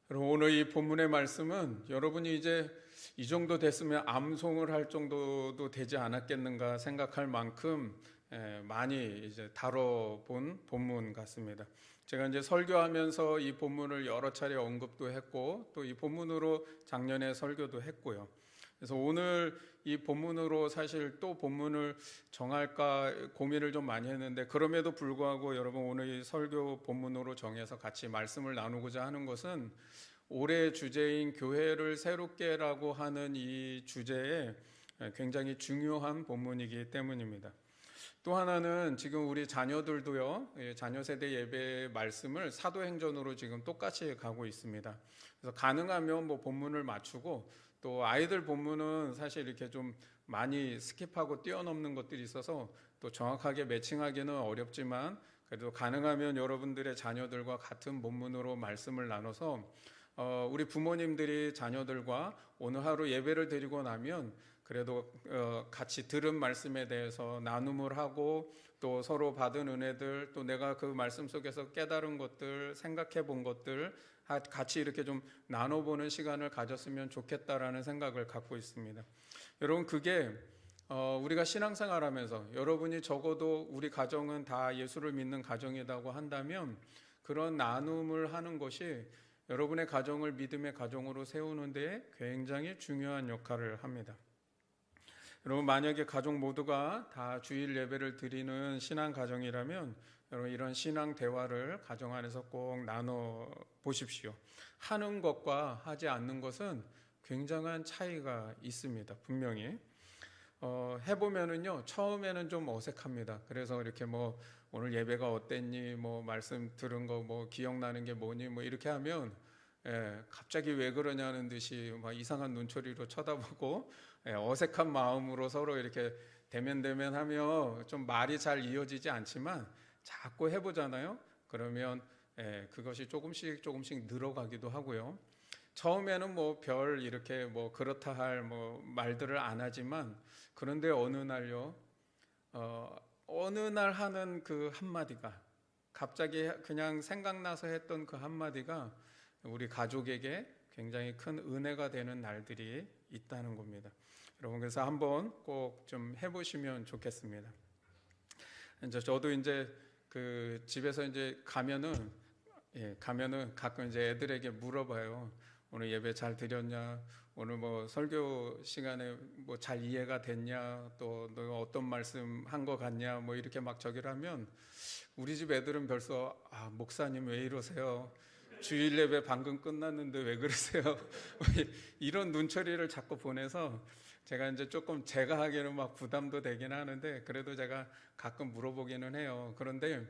여러분, 오늘 이 본문의 말씀은 여러분이 이제 이 정도 됐으면 암송을 할 정도도 되지 않았겠는가 생각할 만큼 많이 이제 다뤄본 본문 같습니다. 제가 이제 설교하면서 이 본문을 여러 차례 언급도 했고 또 이 본문으로 작년에 설교도 했고요. 그래서 오늘 이 본문으로 사실 또 본문을 정할까 고민을 좀 많이 했는데, 그럼에도 불구하고 여러분 오늘 이 설교 본문으로 정해서 같이 말씀을 나누고자 하는 것은 올해 주제인 교회를 새롭게라고 하는 이 주제에 굉장히 중요한 본문이기 때문입니다. 또 하나는 지금 우리 자녀들도요, 자녀 세대 예배 말씀을 사도행전으로 지금 똑같이 가고 있습니다. 그래서 가능하면 뭐 본문을 맞추고, 또 아이들 본문은 사실 이렇게 좀 많이 스킵하고 뛰어넘는 것들이 있어서 또 정확하게 매칭하기는 어렵지만, 그래도 가능하면 여러분들의 자녀들과 같은 본문으로 말씀을 나눠서 우리 부모님들이 자녀들과 오늘 하루 예배를 드리고 나면 그래도 같이 들은 말씀에 대해서 나눔을 하고, 또 서로 받은 은혜들, 또 내가 그 말씀 속에서 깨달은 것들, 생각해 본 것들 같이 이렇게 좀 나눠보는 시간을 가졌으면 좋겠다라는 생각을 갖고 있습니다. 여러분, 그게 우리가 신앙생활하면서 여러분이 적어도 우리 가정은 다 예수를 믿는 가정이라고 한다면, 그런 나눔을 하는 것이 여러분의 가정을 믿음의 가정으로 세우는 데 굉장히 중요한 역할을 합니다. 여러분, 만약에 가족 모두가 다 주일 예배를 드리는 신앙 가정이라면 여러분, 이런 신앙 대화를 가정 안에서 꼭 나눠 보십시오. 하는 것과 하지 않는 것은 굉장한 차이가 있습니다. 분명히 해보면은요, 처음에는 좀 어색합니다. 그래서 이렇게 뭐 오늘 예배가 어땠니, 뭐 말씀 들은 거 뭐 기억나는 게 뭐니, 뭐 이렇게 하면 갑자기 왜 그러냐는 듯이 막 이상한 눈초리로 쳐다보고 어색한 마음으로 서로 이렇게 대면대면하며 좀 말이 잘 이어지지 않지만 자꾸 해보잖아요. 그러면 그것이 조금씩 늘어가기도 하고요. 처음에는 뭐 별 이렇게 뭐 그렇다 할 뭐 말들을 안 하지만, 그런데 어느 날 하는 그 한마디가, 갑자기 그냥 생각나서 했던 그 한마디가 우리 가족에게 굉장히 큰 은혜가 되는 날들이 있다는 겁니다. 여러분, 그래서 한번 꼭 좀 해보시면 좋겠습니다. 이제 저도 이제 그 집에서 이제 가면은 가끔 이제 애들에게 물어봐요. 오늘 예배 잘 드렸냐? 오늘 뭐 설교 시간에 뭐 잘 이해가 됐냐? 또 너가 어떤 말씀 한 거 같냐? 뭐 이렇게 막 저기를 하면 우리 집 애들은 벌써 목사님 왜 이러세요? 주일 예배 방금 끝났는데 왜 그러세요? 이런 눈초리를 자꾸 보내서 제가 이제 조금 제가 하기에는 막 부담도 되긴 하는데, 그래도 제가 가끔 물어보기는 해요. 그런데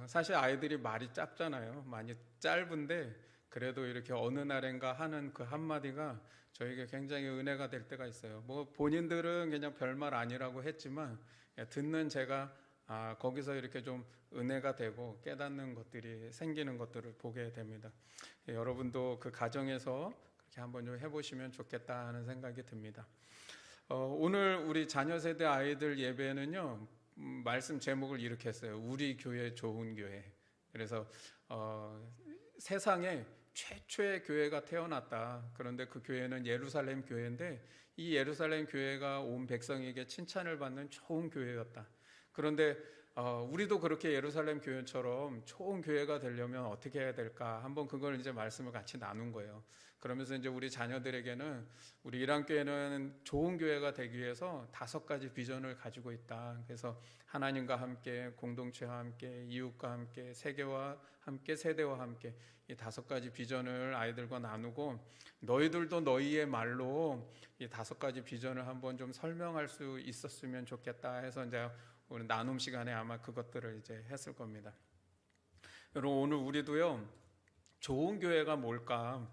사실 아이들이 말이 짧잖아요. 많이 짧은데 그래도 이렇게 어느 날인가 하는 그 한마디가 저에게 굉장히 은혜가 될 때가 있어요. 뭐 본인들은 그냥 별말 아니라고 했지만 듣는 제가 거기서 이렇게 좀 은혜가 되고 깨닫는 것들이 생기는 것들을 보게 됩니다. 여러분도 그 가정에서 그렇게 한번 좀 해보시면 좋겠다 하는 생각이 듭니다. 오늘 우리 자녀 세대 아이들 예배는요, 말씀 제목을 이렇게 했어요. 우리 교회 좋은 교회. 그래서 세상에 최초의 교회가 태어났다. 그런데 그 교회는 예루살렘 교회인데, 이 예루살렘 교회가 온 백성에게 칭찬을 받는 좋은 교회였다. 그런데 우리도 그렇게 예루살렘 교회처럼 좋은 교회가 되려면 어떻게 해야 될까? 한번 그걸 이제 말씀을 같이 나눈 거예요. 그러면서 이제 우리 자녀들에게는 우리 일환교회는 좋은 교회가 되기 위해서 5가지 비전을 가지고 있다. 그래서 하나님과 함께, 공동체와 함께, 이웃과 함께, 세계와 함께, 세대와 함께, 이 5가지 비전을 아이들과 나누고, 너희들도 너희의 말로 이 5가지 비전을 한번 좀 설명할 수 있었으면 좋겠다 해서 이제 오늘 나눔 시간에 아마 그것들을 이제 했을 겁니다. 여러분, 오늘 우리도요, 좋은 교회가 뭘까?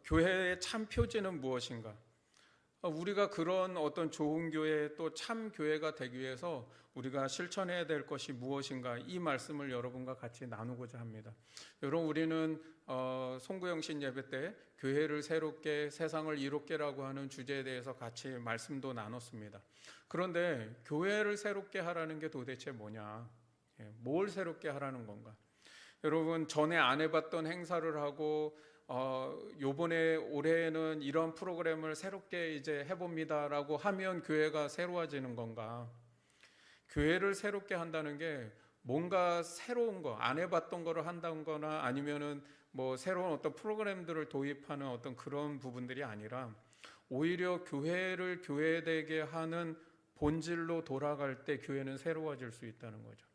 교회의 참 표지는 무엇인가? 우리가 그런 어떤 좋은 교회, 또 참 교회가 되기 위해서 우리가 실천해야 될 것이 무엇인가? 이 말씀을 여러분과 같이 나누고자 합니다. 여러분, 우리는 송구영신 예배 때 교회를 새롭게, 세상을 이롭게라고 하는 주제에 대해서 같이 말씀도 나눴습니다. 그런데 교회를 새롭게 하라는 게 도대체 뭐냐? 뭘 새롭게 하라는 건가? 여러분 전에 안 해봤던 행사를 하고 요번에 올해는 이런 프로그램을 새롭게 이제 해봅니다라고 하면 교회가 새로워지는 건가? 교회를 새롭게 한다는 게 뭔가 새로운 거, 안 해봤던 거를 한다거나 아니면은 뭐 새로운 어떤 프로그램들을 도입하는 어떤 그런 부분들이 아니라 오히려 교회를 교회되게 하는 본질로 돌아갈 때 교회는 새로워질 수 있다는 거죠.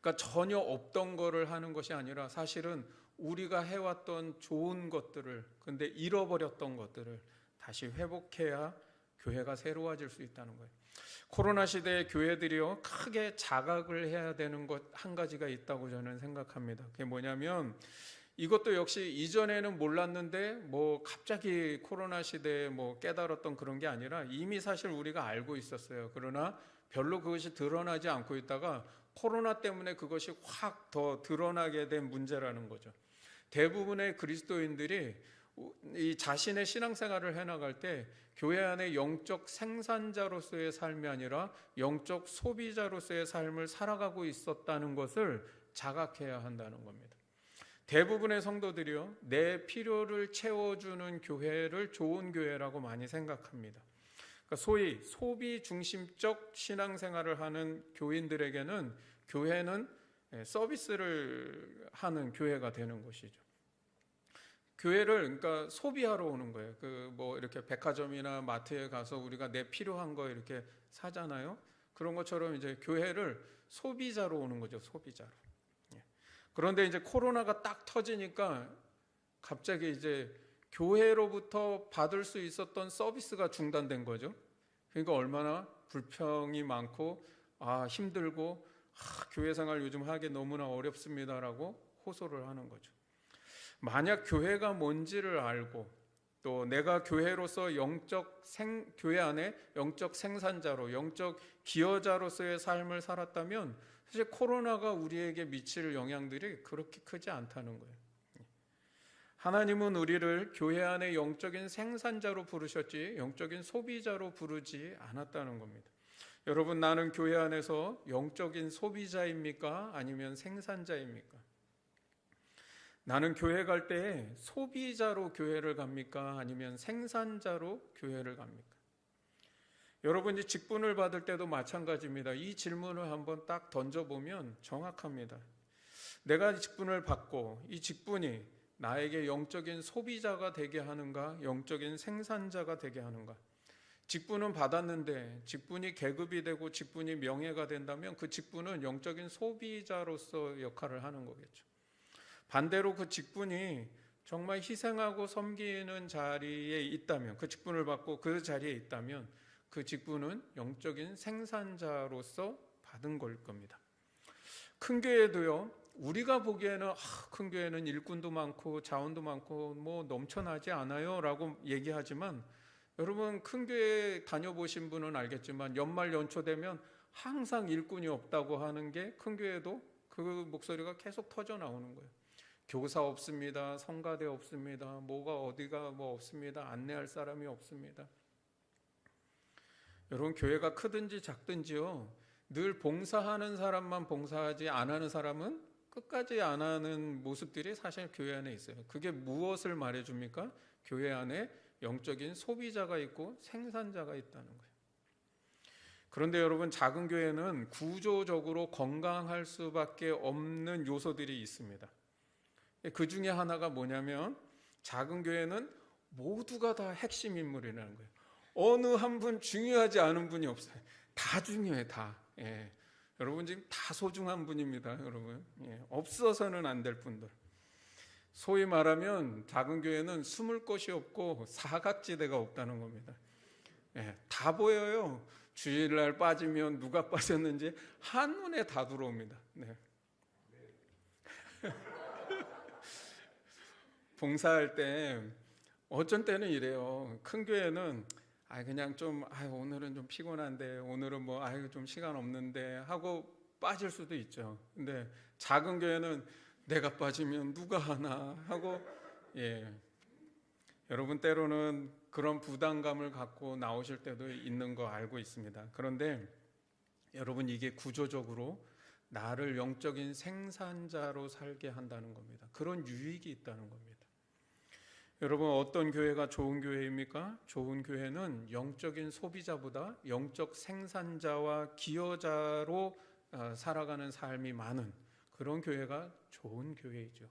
그러니까 전혀 없던 거를 하는 것이 아니라 사실은 우리가 해왔던 좋은 것들을, 근데 잃어버렸던 것들을 다시 회복해야 교회가 새로워질 수 있다는 거예요. 코로나 시대에 교회들이요 크게 자각을 해야 되는 것 한 가지가 있다고 저는 생각합니다. 그게 뭐냐면 이것도 역시 이전에는 몰랐는데 뭐 갑자기 코로나 시대에 뭐 깨달았던 그런 게 아니라 이미 사실 우리가 알고 있었어요. 그러나 별로 그것이 드러나지 않고 있다가 코로나 때문에 그것이 확 더 드러나게 된 문제라는 거죠. 대부분의 그리스도인들이 이 자신의 신앙생활을 해나갈 때 교회 안에 영적 생산자로서의 삶이 아니라 영적 소비자로서의 삶을 살아가고 있었다는 것을 자각해야 한다는 겁니다. 대부분의 성도들이요 내 필요를 채워주는 교회를 좋은 교회라고 많이 생각합니다. 그러니까 소위 소비 중심적 신앙생활을 하는 교인들에게는 교회는 서비스를 하는 교회가 되는 것이죠. 교회를 그러니까 소비하러 오는 거예요. 그 뭐 이렇게 백화점이나 마트에 가서 우리가 내 필요한 거 이렇게 사잖아요. 그런 것처럼 이제 교회를 소비자로 오는 거죠. 소비자로. 그런데 이제 코로나가 딱 터지니까 갑자기 이제 교회로부터 받을 수 있었던 서비스가 중단된 거죠. 그러니까 얼마나 불평이 많고 힘들고 교회 생활 요즘 하기 너무나 어렵습니다라고 호소를 하는 거죠. 만약 교회가 뭔지를 알고 또 내가 교회로서 교회 안에 영적 생산자로 영적 기여자로서의 삶을 살았다면 사실 코로나가 우리에게 미칠 영향들이 그렇게 크지 않다는 거예요. 하나님은 우리를 교회 안에 영적인 생산자로 부르셨지 영적인 소비자로 부르지 않았다는 겁니다. 여러분, 나는 교회 안에서 영적인 소비자입니까? 아니면 생산자입니까? 나는 교회 갈 때 소비자로 교회를 갑니까? 아니면 생산자로 교회를 갑니까? 여러분이 직분을 받을 때도 마찬가지입니다. 이 질문을 한번 딱 던져보면 정확합니다. 내가 직분을 받고 이 직분이 나에게 영적인 소비자가 되게 하는가? 영적인 생산자가 되게 하는가? 직분은 받았는데 직분이 계급이 되고 직분이 명예가 된다면 그 직분은 영적인 소비자로서 역할을 하는 거겠죠. 반대로 그 직분이 정말 희생하고 섬기는 자리에 있다면, 그 직분을 받고 그 자리에 있다면 그 직분은 영적인 생산자로서 받은 걸 겁니다. 큰 교회도요, 우리가 보기에는 큰 교회는 일꾼도 많고 자원도 많고 뭐 넘쳐나지 않아요 라고 얘기하지만, 여러분 큰 교회 다녀보신 분은 알겠지만 연말 연초 되면 항상 일꾼이 없다고 하는 게 큰 교회도 그 목소리가 계속 터져 나오는 거예요. 교사 없습니다. 성가대 없습니다. 뭐가 어디가 뭐 없습니다. 안내할 사람이 없습니다. 여러분, 교회가 크든지 작든지요, 늘 봉사하는 사람만 봉사하지 안 하는 사람은 끝까지 안 하는 모습들이 사실 교회 안에 있어요. 그게 무엇을 말해줍니까? 교회 안에 영적인 소비자가 있고 생산자가 있다는 거예요. 그런데 여러분, 작은 교회는 구조적으로 건강할 수밖에 없는 요소들이 있습니다. 그 중에 하나가 뭐냐면, 작은 교회는 모두가 다 핵심 인물이라는 거예요. 어느 한 분 중요하지 않은 분이 없어요. 다 중요해, 다. 여러분 지금 다 소중한 분입니다, 여러분. 없어서는 안 될 분들. 소위 말하면 작은 교회는 숨을 곳이 없고 사각지대가 없다는 겁니다. 다 보여요. 주일날 빠지면 누가 빠졌는지 한눈에 다 들어옵니다. 봉사할 때 어쩐 때는 이래요. 큰 교회는 그냥 좀 오늘은 좀 피곤한데, 오늘은 뭐 좀 시간 없는데 하고 빠질 수도 있죠. 근데 작은 교회는 내가 빠지면 누가 하나 하고, 여러분 때로는 그런 부담감을 갖고 나오실 때도 있는 거 알고 있습니다. 그런데 여러분, 이게 구조적으로 나를 영적인 생산자로 살게 한다는 겁니다. 그런 유익이 있다는 겁니다. 여러분, 어떤 교회가 좋은 교회입니까? 좋은 교회는 영적인 소비자보다 영적 생산자와 기여자로 살아가는 삶이 많은 그런 교회가 좋은 교회이죠.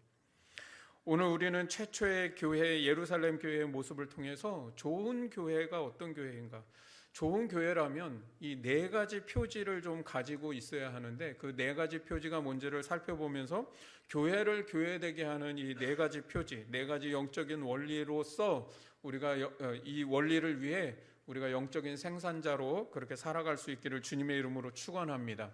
오늘 우리는 최초의 교회, 예루살렘 교회의 모습을 통해서 좋은 교회가 어떤 교회인가? 좋은 교회라면 이 네 가지 표지를 좀 가지고 있어야 하는데, 그 네 가지 표지가 뭔지를 살펴보면서 교회를 교회되게 하는 이 네 가지 표지, 네 가지 영적인 원리로서 우리가 이 원리를 위해 우리가 영적인 생산자로 그렇게 살아갈 수 있기를 주님의 이름으로 축원합니다.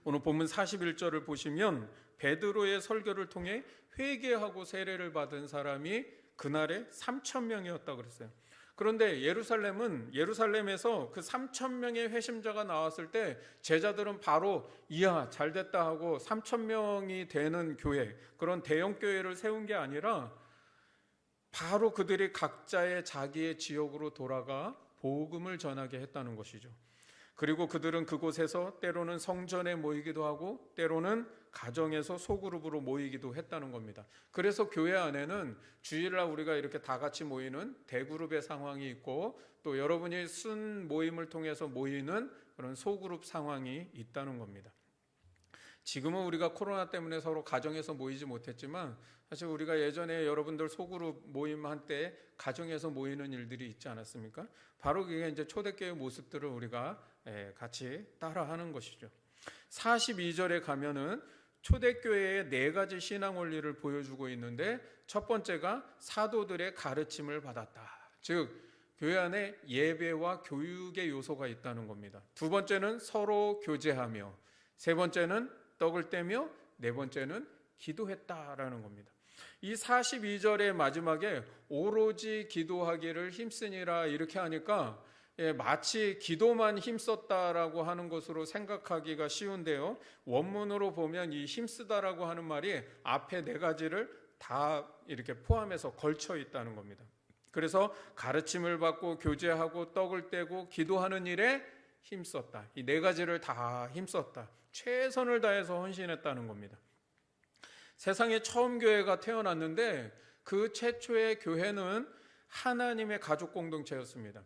오늘 본문 41절을 보시면 베드로의 설교를 통해 회개하고 세례를 받은 사람이 그날에 3,000명이었다고 그랬어요. 그런데 예루살렘에서 그 3,000명의 회심자가 나왔을 때 제자들은 바로 이야 잘됐다 하고 3,000명이 되는 교회, 그런 대형 교회를 세운 게 아니라 바로 그들이 각자의 자기의 지역으로 돌아가 복음을 전하게 했다는 것이죠. 그리고 그들은 그곳에서 때로는 성전에 모이기도 하고 때로는 가정에서 소그룹으로 모이기도 했다는 겁니다. 그래서 교회 안에는 주일날 우리가 이렇게 다 같이 모이는 대그룹의 상황이 있고, 또 여러분이 순 모임을 통해서 모이는 그런 소그룹 상황이 있다는 겁니다. 지금은 우리가 코로나 때문에 서로 가정에서 모이지 못했지만, 사실 우리가 예전에 여러분들 소그룹 모임할 때 가정에서 모이는 일들이 있지 않았습니까? 바로 그게 이제 초대교회 모습들을 우리가 같이 따라하는 것이죠. 42절에 가면은 초대교회의 네 가지 신앙 원리를 보여주고 있는데, 첫 번째가 사도들의 가르침을 받았다. 즉 교회 안에 예배와 교육의 요소가 있다는 겁니다. 두 번째는 서로 교제하며, 세 번째는 떡을 떼며, 네 번째는 기도했다라는 겁니다. 이 42절의 마지막에 오로지 기도하기를 힘쓰니라 이렇게 하니까 마치 기도만 힘썼다라고 하는 것으로 생각하기가 쉬운데요, 원문으로 보면 이 힘쓰다라고 하는 말이 앞에 네 가지를 다 이렇게 포함해서 걸쳐 있다는 겁니다. 그래서 가르침을 받고 교제하고 떡을 떼고 기도하는 일에 힘썼다, 이 네 가지를 다 힘썼다, 최선을 다해서 헌신했다는 겁니다. 세상에 처음 교회가 태어났는데 그 최초의 교회는 하나님의 가족 공동체였습니다.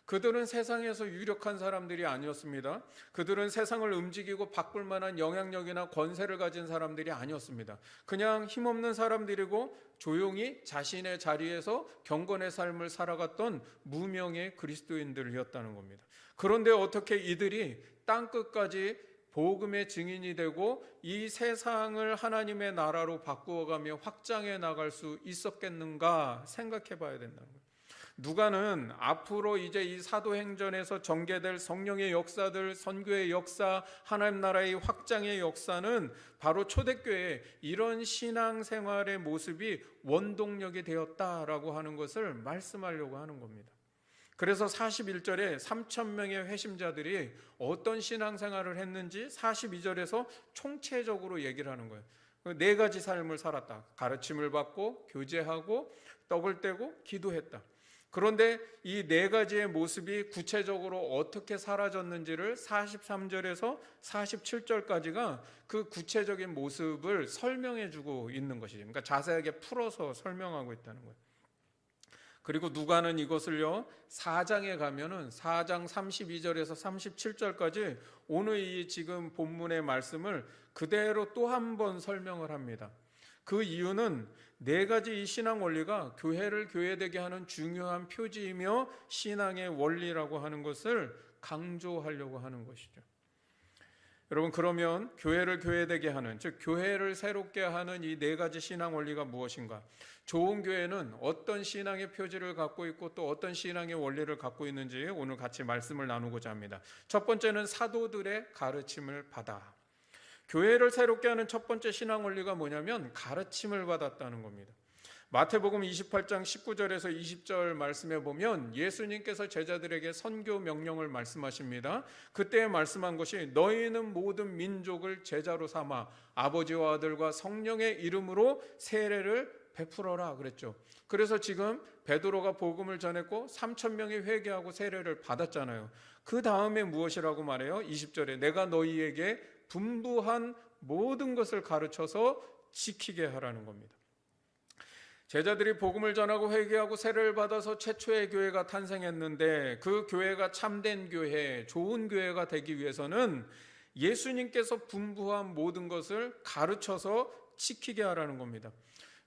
그들은 세상에서 유력한 사람들이 아니었습니다. 그들은 세상을 움직이고 바꿀 만한 영향력이나 권세를 가진 사람들이 아니었습니다. 그냥 힘없는 사람들이고 조용히 자신의 자리에서 경건의 삶을 살아갔던 무명의 그리스도인들이었다는 겁니다. 그런데 어떻게 이들이 땅끝까지 복음의 증인이 되고 이 세상을 하나님의 나라로 바꾸어가며 확장해 나갈 수 있었겠는가 생각해 봐야 된다는 거예요. 누가는 앞으로 이제 이 사도행전에서 전개될 성령의 역사들, 선교의 역사, 하나님 나라의 확장의 역사는 바로 초대교회의 이런 신앙생활의 모습이 원동력이 되었다라고 하는 것을 말씀하려고 하는 겁니다. 그래서 41절에 3,000명의 회심자들이 어떤 신앙생활을 했는지 42절에서 총체적으로 얘기를 하는 거예요. 네 가지 삶을 살았다. 가르침을 받고 교제하고 떡을 떼고 기도했다. 그런데 이 네 가지의 모습이 구체적으로 어떻게 사라졌는지를 43절에서 47절까지가 그 구체적인 모습을 설명해 주고 있는 것이죠. 그러니까 자세하게 풀어서 설명하고 있다는 거예요. 그리고 누가는 이것을요 4장에 가면은 4장 32절에서 37절까지 오늘 이 지금 본문의 말씀을 그대로 또 한 번 설명을 합니다. 그 이유는 네 가지 이 신앙 원리가 교회를 교회되게 하는 중요한 표지이며 신앙의 원리라고 하는 것을 강조하려고 하는 것이죠. 여러분, 그러면 교회를 교회되게 하는, 즉 교회를 새롭게 하는 이 네 가지 신앙 원리가 무엇인가? 좋은 교회는 어떤 신앙의 표지를 갖고 있고 또 어떤 신앙의 원리를 갖고 있는지 오늘 같이 말씀을 나누고자 합니다. 첫 번째는 사도들의 가르침을 받아. 교회를 새롭게 하는 첫 번째 신앙 원리가 뭐냐면 가르침을 받았다는 겁니다. 마태복음 28장 19절에서 20절 말씀에 보면 예수님께서 제자들에게 선교 명령을 말씀하십니다. 그때 말씀한 것이 너희는 모든 민족을 제자로 삼아 아버지와 아들과 성령의 이름으로 세례를 베풀어라 그랬죠. 그래서 지금 베드로가 복음을 전했고 3,000명이 회개하고 세례를 받았잖아요. 그 다음에 무엇이라고 말해요? 20절에 내가 너희에게 분부한 모든 것을 가르쳐서 지키게 하라는 겁니다. 제자들이 복음을 전하고 회개하고 세례를 받아서 최초의 교회가 탄생했는데 그 교회가 참된 교회, 좋은 교회가 되기 위해서는 예수님께서 분부한 모든 것을 가르쳐서 지키게 하라는 겁니다.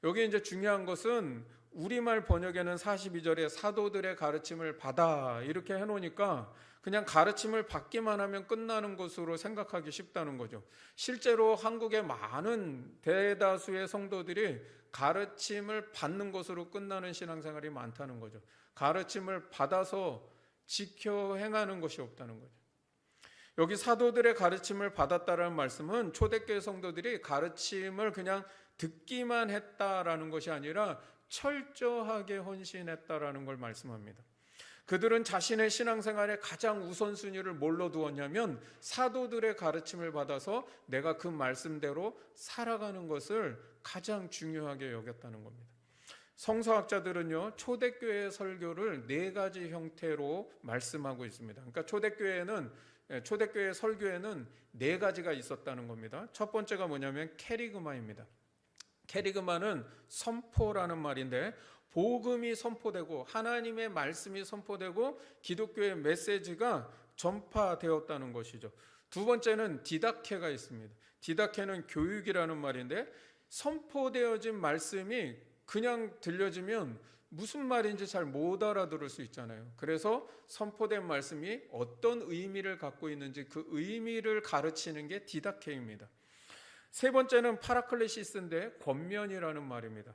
여기 이제 중요한 것은 우리말 번역에는 42절에 사도들의 가르침을 받아 이렇게 해놓으니까 그냥 가르침을 받기만 하면 끝나는 것으로 생각하기 쉽다는 거죠. 실제로 한국의 많은 대다수의 성도들이 가르침을 받는 것으로 끝나는 신앙생활이 많다는 거죠. 가르침을 받아서 지켜 행하는 것이 없다는 거죠. 여기 사도들의 가르침을 받았다라는 말씀은 초대교회 성도들이 가르침을 그냥 듣기만 했다라는 것이 아니라 철저하게 헌신했다라는 걸 말씀합니다. 그들은 자신의 신앙생활의 가장 우선순위를 뭘로 두었냐면 사도들의 가르침을 받아서 내가 그 말씀대로 살아가는 것을 가장 중요하게 여겼다는 겁니다. 성서학자들은요, 초대교회의 설교를 4가지 형태로 말씀하고 있습니다. 그러니까 초대교회의 설교에는 4가지가 있었다는 겁니다. 첫 번째가 뭐냐면 캐리그마입니다. 캐리그마는 선포라는 말인데 복음이 선포되고 하나님의 말씀이 선포되고 기독교의 메시지가 전파되었다는 것이죠. 두 번째는 디다케가 있습니다. 디다케는 교육이라는 말인데 선포되어진 말씀이 그냥 들려지면 무슨 말인지 잘 못 알아들을 수 있잖아요. 그래서 선포된 말씀이 어떤 의미를 갖고 있는지 그 의미를 가르치는 게 디다케입니다. 세 번째는 파라클레시스인데 권면이라는 말입니다.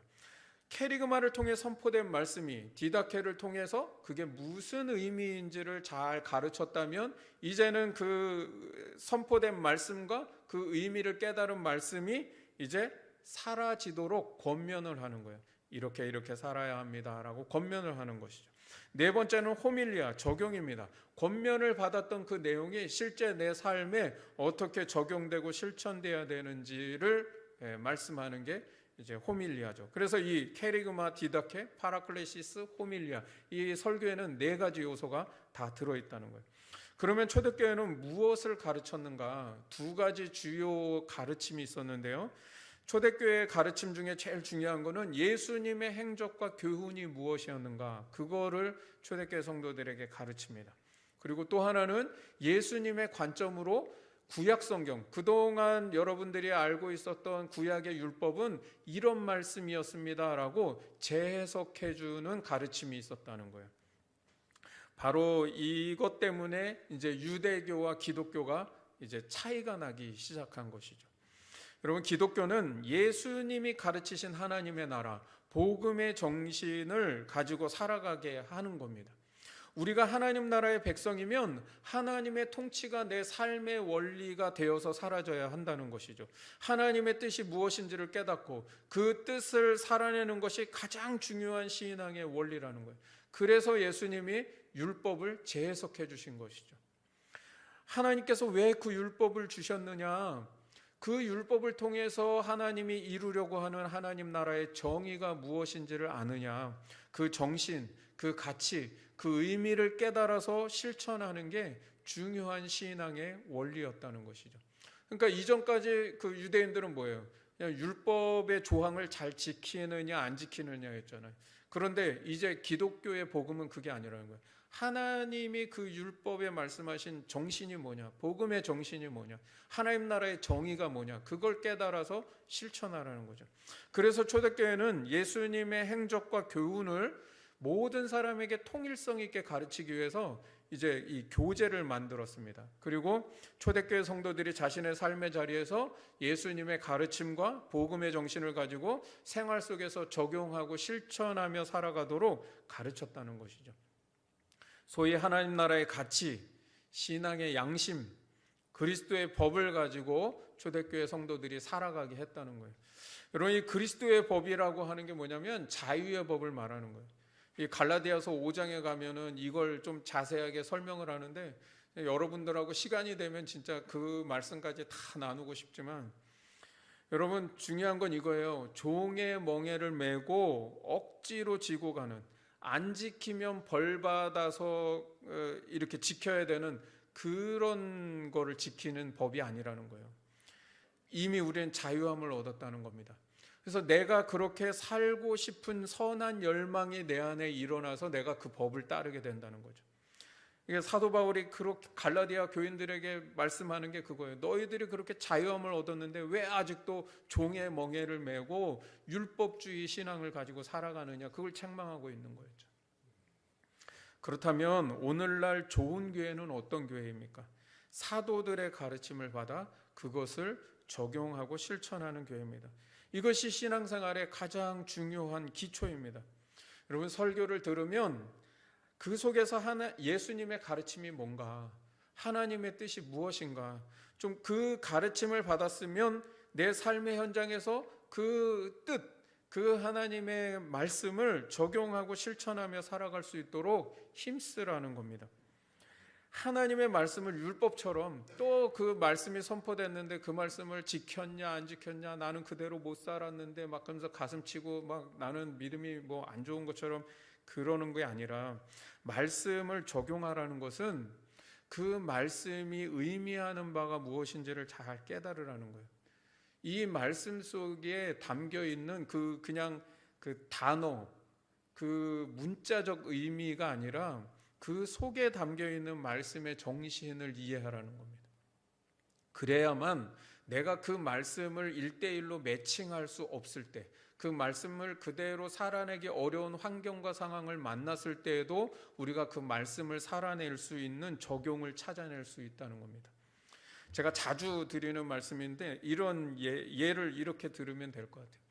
캐리그마를 통해 선포된 말씀이 디다케를 통해서 그게 무슨 의미인지를 잘 가르쳤다면 이제는 그 선포된 말씀과 그 의미를 깨달은 말씀이 이제 사라지도록 권면을 하는 거예요. 이렇게 살아야 합니다라고 권면을 하는 것이죠. 네 번째는 호밀리아, 적용입니다. 권면을 받았던 그 내용이 실제 내 삶에 어떻게 적용되고 실천돼야 되는지를 말씀하는 게 이제 호밀리아죠. 그래서 이 캐리그마, 디다케, 파라클레시스, 호밀리아 이 설교에는 4가지 요소가 다 들어있다는 거예요. 그러면 초대교회는 무엇을 가르쳤는가? 2가지 주요 가르침이 있었는데요. 초대교회의 가르침 중에 제일 중요한 거는 예수님의 행적과 교훈이 무엇이었는가? 그거를 초대교회 성도들에게 가르칩니다. 그리고 또 하나는 예수님의 관점으로 구약성경, 그동안 여러분들이 알고 있었던 구약의 율법은 이런 말씀이었습니다라고 재해석해주는 가르침이 있었다는 거예요. 바로 이것 때문에 이제 유대교와 기독교가 이제 차이가 나기 시작한 것이죠. 여러분, 기독교는 예수님이 가르치신 하나님의 나라, 복음의 정신을 가지고 살아가게 하는 겁니다. 우리가 하나님 나라의 백성이면 하나님의 통치가 내 삶의 원리가 되어서 사라져야 한다는 것이죠. 하나님의 뜻이 무엇인지를 깨닫고 그 뜻을 살아내는 것이 가장 중요한 신앙의 원리라는 거예요. 그래서 예수님이 율법을 재해석해 주신 것이죠. 하나님께서 왜 그 율법을 주셨느냐? 그 율법을 통해서 하나님이 이루려고 하는 하나님 나라의 정의가 무엇인지를 아느냐? 그 정신, 그 가치, 그 의미를 깨달아서 실천하는 게 중요한 신앙의 원리였다는 것이죠. 그러니까 이전까지 그 유대인들은 뭐예요? 그냥 율법의 조항을 잘 지키느냐 안 지키느냐였잖아요. 그런데 이제 기독교의 복음은 그게 아니라는 거예요. 하나님이 그 율법에 말씀하신 정신이 뭐냐, 복음의 정신이 뭐냐, 하나님 나라의 정의가 뭐냐, 그걸 깨달아서 실천하라는 거죠. 그래서 초대교회는 예수님의 행적과 교훈을 모든 사람에게 통일성 있게 가르치기 위해서 이제 이 교재를 만들었습니다. 그리고 초대교회 성도들이 자신의 삶의 자리에서 예수님의 가르침과 복음의 정신을 가지고 생활 속에서 적용하고 실천하며 살아가도록 가르쳤다는 것이죠. 소위 하나님 나라의 가치, 신앙의 양심, 그리스도의 법을 가지고 초대교회 성도들이 살아가게 했다는 거예요. 여러분, 이 그리스도의 법이라고 하는 게 뭐냐면 자유의 법을 말하는 거예요. 이 갈라디아서 5장에 가면은 이걸 좀 자세하게 설명을 하는데 여러분들하고 시간이 되면 진짜 그 말씀까지 다 나누고 싶지만 여러분, 중요한 건 이거예요. 종의 멍에를 메고 억지로 지고 가는, 안 지키면 벌 받아서 이렇게 지켜야 되는 그런 거를 지키는 법이 아니라는 거예요. 이미 우리는 자유함을 얻었다는 겁니다. 그래서 내가 그렇게 살고 싶은 선한 열망이 내 안에 일어나서 내가 그 법을 따르게 된다는 거죠. 이게 사도 바울이 그렇게 갈라디아 교인들에게 말씀하는 게 그거예요. 너희들이 그렇게 자유함을 얻었는데 왜 아직도 종의 멍에를 메고 율법주의 신앙을 가지고 살아가느냐, 그걸 책망하고 있는 거였죠. 그렇다면 오늘날 좋은 교회는 어떤 교회입니까? 사도들의 가르침을 받아 그것을 적용하고 실천하는 교회입니다. 이것이 신앙생활의 가장 중요한 기초입니다. 여러분, 설교를 들으면 그 속에서 예수님의 가르침이 뭔가, 하나님의 뜻이 무엇인가, 좀 그 가르침을 받았으면 내 삶의 현장에서 그 뜻, 그 하나님의 말씀을 적용하고 실천하며 살아갈 수 있도록 힘쓰라는 겁니다. 하나님의 말씀을 율법처럼 또 그 말씀이 선포됐는데 그 말씀을 지켰냐 안 지켰냐, 나는 그대로 못 살았는데 막 그러면서 가슴치고 막 나는 믿음이 뭐 안 좋은 것처럼 그러는 게 아니라, 말씀을 적용하라는 것은 그 말씀이 의미하는 바가 무엇인지를 잘 깨달으라는 거예요. 이 말씀 속에 담겨 있는 그냥 그 단어, 그 문자적 의미가 아니라 그 속에 담겨 있는 말씀의 정신을 이해하라는 겁니다. 그래야만 내가 그 말씀을 1대1로 매칭할 수 없을 때, 그 말씀을 그대로 살아내기 어려운 환경과 상황을 만났을 때에도 우리가 그 말씀을 살아낼 수 있는 적용을 찾아낼 수 있다는 겁니다. 제가 자주 드리는 말씀인데 이런 예를 이렇게 들으면 될 것 같아요.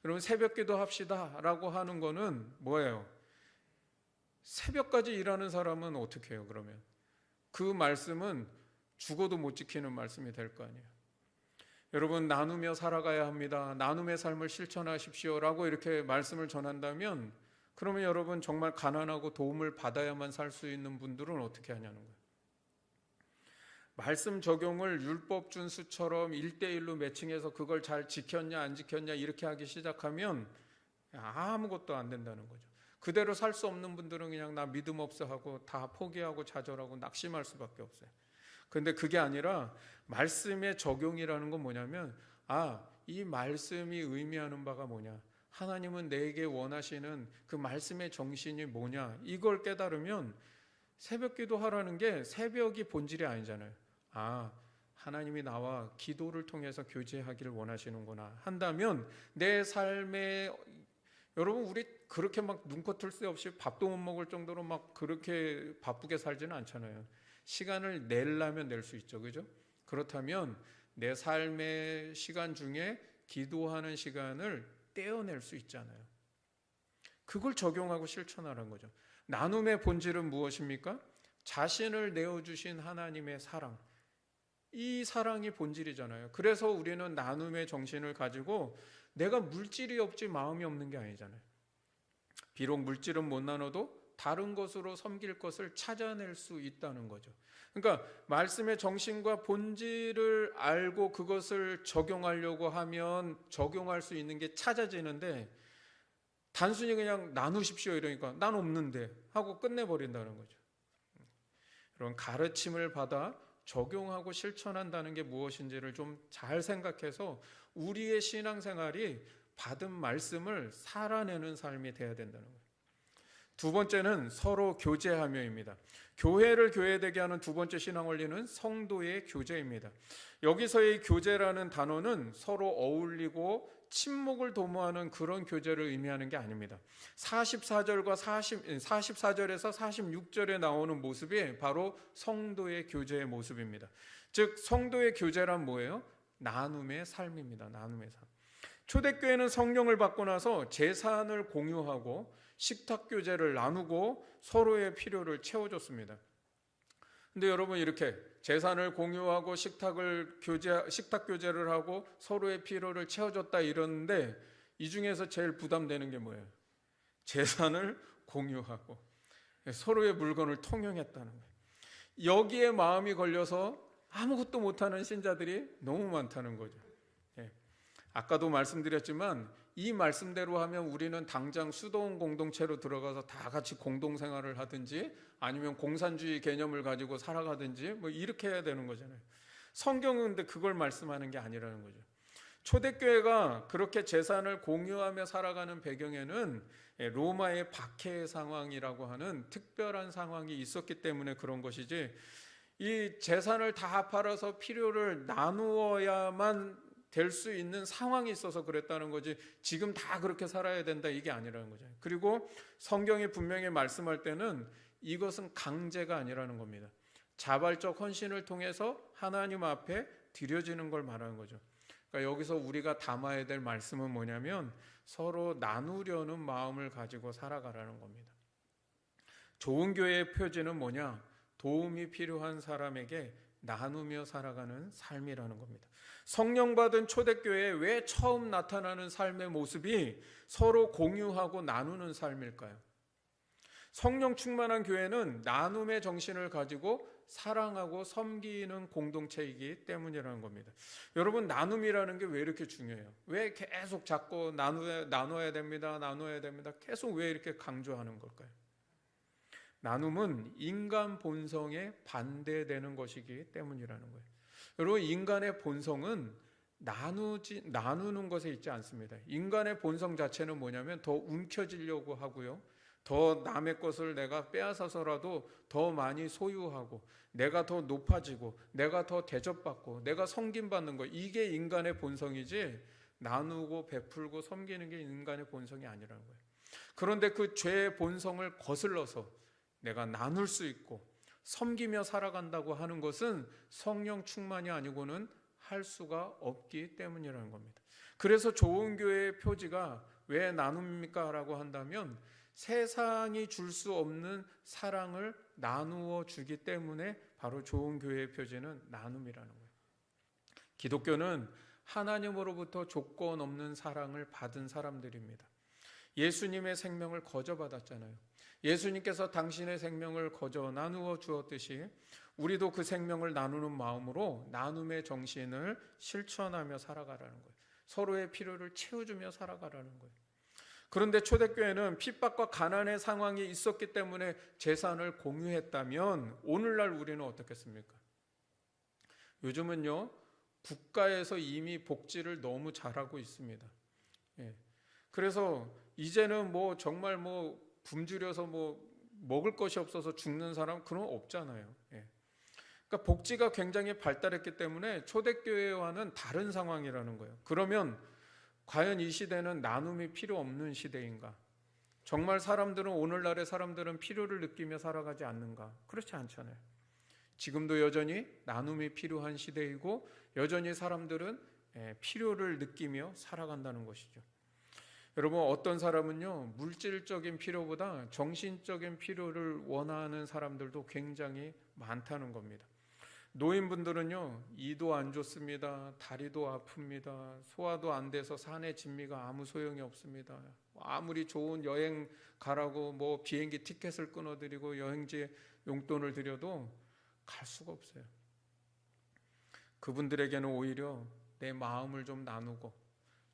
여러분, 새벽기도 합시다 라고 하는 거는 뭐예요? 새벽까지 일하는 사람은 어떻게 해요? 그러면 그 말씀은 죽어도 못 지키는 말씀이 될 거 아니에요. 여러분, 나누며 살아가야 합니다, 나눔의 삶을 실천하십시오 라고 이렇게 말씀을 전한다면, 그러면 여러분 정말 가난하고 도움을 받아야만 살 수 있는 분들은 어떻게 하냐는 거예요. 말씀 적용을 율법 준수처럼 1대1로 매칭해서 그걸 잘 지켰냐 안 지켰냐 이렇게 하기 시작하면 아무것도 안 된다는 거죠. 그대로 살 수 없는 분들은 그냥 나 믿음 없어 하고 다 포기하고 좌절하고 낙심할 수밖에 없어요. 그런데 그게 아니라 말씀의 적용이라는 건 뭐냐면, 이 말씀이 의미하는 바가 뭐냐, 하나님은 내게 원하시는 그 말씀의 정신이 뭐냐, 이걸 깨달으면 새벽기도 하라는 게 새벽이 본질이 아니잖아요. 하나님이 나와 기도를 통해서 교제하기를 원하시는구나 한다면 내 삶에, 여러분 우리 그렇게 막 눈코 뜰 새 없이 밥도 못 먹을 정도로 막 그렇게 바쁘게 살지는 않잖아요. 시간을 내려면 낼 수 있죠, 그죠? 그렇다면 내 삶의 시간 중에 기도하는 시간을 떼어낼 수 있잖아요. 그걸 적용하고 실천하라는 거죠. 나눔의 본질은 무엇입니까? 자신을 내어주신 하나님의 사랑, 이 사랑이 본질이잖아요. 그래서 우리는 나눔의 정신을 가지고 내가 물질이 없지 마음이 없는 게 아니잖아요. 비록 물질은 못 나눠도 다른 것으로 섬길 것을 찾아낼 수 있다는 거죠. 그러니까 말씀의 정신과 본질을 알고 그것을 적용하려고 하면 적용할 수 있는 게 찾아지는데, 단순히 그냥 나누십시오 이러니까 난 없는데 하고 끝내버린다는 거죠. 그런 가르침을 받아 적용하고 실천한다는 게 무엇인지를 좀 잘 생각해서 우리의 신앙생활이 받은 말씀을 살아내는 삶이 돼야 된다는 거예요. 두 번째는 서로 교제하며입니다. 교회를 교회되게 하는 두 번째 신앙 원리는 성도의 교제입니다. 여기서의 교제라는 단어는 서로 어울리고 친목을 도모하는 그런 교제를 의미하는 게 아닙니다. 44절에서 46절에 나오는 모습이 바로 성도의 교제의 모습입니다. 즉 성도의 교제란 뭐예요? 나눔의 삶입니다. 나눔의 삶. 초대교회는 성령을 받고 나서 재산을 공유하고 식탁 교제를 나누고 서로의 필요를 채워줬습니다. 근데 여러분, 이렇게 재산을 공유하고 식탁 교제를 하고 서로의 필요를 채워줬다 이러는데, 이 중에서 제일 부담되는 게 뭐예요? 재산을 공유하고 서로의 물건을 통용했다는 거예요. 여기에 마음이 걸려서 아무것도 못하는 신자들이 너무 많다는 거죠. 아까도 말씀드렸지만 이 말씀대로 하면 우리는 당장 수도원 공동체로 들어가서 다 같이 공동생활을 하든지 아니면 공산주의 개념을 가지고 살아가든지 뭐 이렇게 해야 되는 거잖아요. 성경은 근데 그걸 말씀하는 게 아니라는 거죠. 초대교회가 그렇게 재산을 공유하며 살아가는 배경에는 로마의 박해 상황이라고 하는 특별한 상황이 있었기 때문에 그런 것이지, 이 재산을 다 팔아서 필요를 나누어야만 될 수 있는 상황이 있어서 그랬다는 거지, 지금 다 그렇게 살아야 된다 이게 아니라는 거죠. 그리고 성경이 분명히 말씀할 때는 이것은 강제가 아니라는 겁니다. 자발적 헌신을 통해서 하나님 앞에 드려지는 걸 말하는 거죠. 그러니까 여기서 우리가 담아야 될 말씀은 뭐냐면 서로 나누려는 마음을 가지고 살아가라는 겁니다. 좋은 교회의 표지는 뭐냐? 도움이 필요한 사람에게 나누며 살아가는 삶이라는 겁니다. 성령 받은 초대교회에 왜 처음 나타나는 삶의 모습이 서로 공유하고 나누는 삶일까요? 성령 충만한 교회는 나눔의 정신을 가지고 사랑하고 섬기는 공동체이기 때문이라는 겁니다. 여러분, 나눔이라는 게 왜 이렇게 중요해요? 왜 계속 자꾸 나눠야 됩니다, 나눠야 됩니다, 계속 왜 이렇게 강조하는 걸까요? 나눔은 인간 본성에 반대되는 것이기 때문이라는 거예요. 여러분, 인간의 본성은 나누는 것에 있지 않습니다. 인간의 본성 자체는 뭐냐면 더 움켜쥐려고 하고요, 더 남의 것을 내가 빼앗아서라도 더 많이 소유하고, 내가 더 높아지고, 내가 더 대접받고, 내가 섬김받는 것, 이게 인간의 본성이지, 나누고 베풀고 섬기는 게 인간의 본성이 아니라는 거예요. 그런데 그 죄의 본성을 거슬러서 내가 나눌 수 있고 섬기며 살아간다고 하는 것은 성령 충만이 아니고는 할 수가 없기 때문이라는 겁니다. 그래서 좋은 교회의 표지가 왜 나눔입니까? 라고 한다면 세상이 줄 수 없는 사랑을 나누어 주기 때문에 바로 좋은 교회의 표지는 나눔이라는 거예요. 기독교는 하나님으로부터 조건 없는 사랑을 받은 사람들입니다. 예수님의 생명을 거저 받았잖아요. 예수님께서 당신의 생명을 거저 나누어 주었듯이 우리도 그 생명을 나누는 마음으로 나눔의 정신을 실천하며 살아가라는 거예요. 서로의 필요를 채워주며 살아가라는 거예요. 그런데 초대교회는 핍박과 가난의 상황이 있었기 때문에 재산을 공유했다면 오늘날 우리는 어떻겠습니까? 요즘은요, 국가에서 이미 복지를 너무 잘하고 있습니다. 그래서 이제는 정말 굶주려서 먹을 것이 없어서 죽는 사람 그런 거 없잖아요. 그러니까 복지가 굉장히 발달했기 때문에 초대교회와는 다른 상황이라는 거예요. 그러면 과연 이 시대는 나눔이 필요 없는 시대인가? 정말 오늘날의 사람들은 필요를 느끼며 살아가지 않는가? 그렇지 않잖아요. 지금도 여전히 나눔이 필요한 시대이고 여전히 사람들은 필요를 느끼며 살아간다는 것이죠. 여러분, 어떤 사람은요, 물질적인 필요보다 정신적인 필요를 원하는 사람들도 굉장히 많다는 겁니다. 노인분들은요, 이도 안 좋습니다, 다리도 아픕니다, 소화도 안 돼서 산의 진미가 아무 소용이 없습니다, 아무리 좋은 여행 가라고 비행기 티켓을 끊어드리고 여행지 용돈을 드려도 갈 수가 없어요. 그분들에게는 오히려 내 마음을 좀 나누고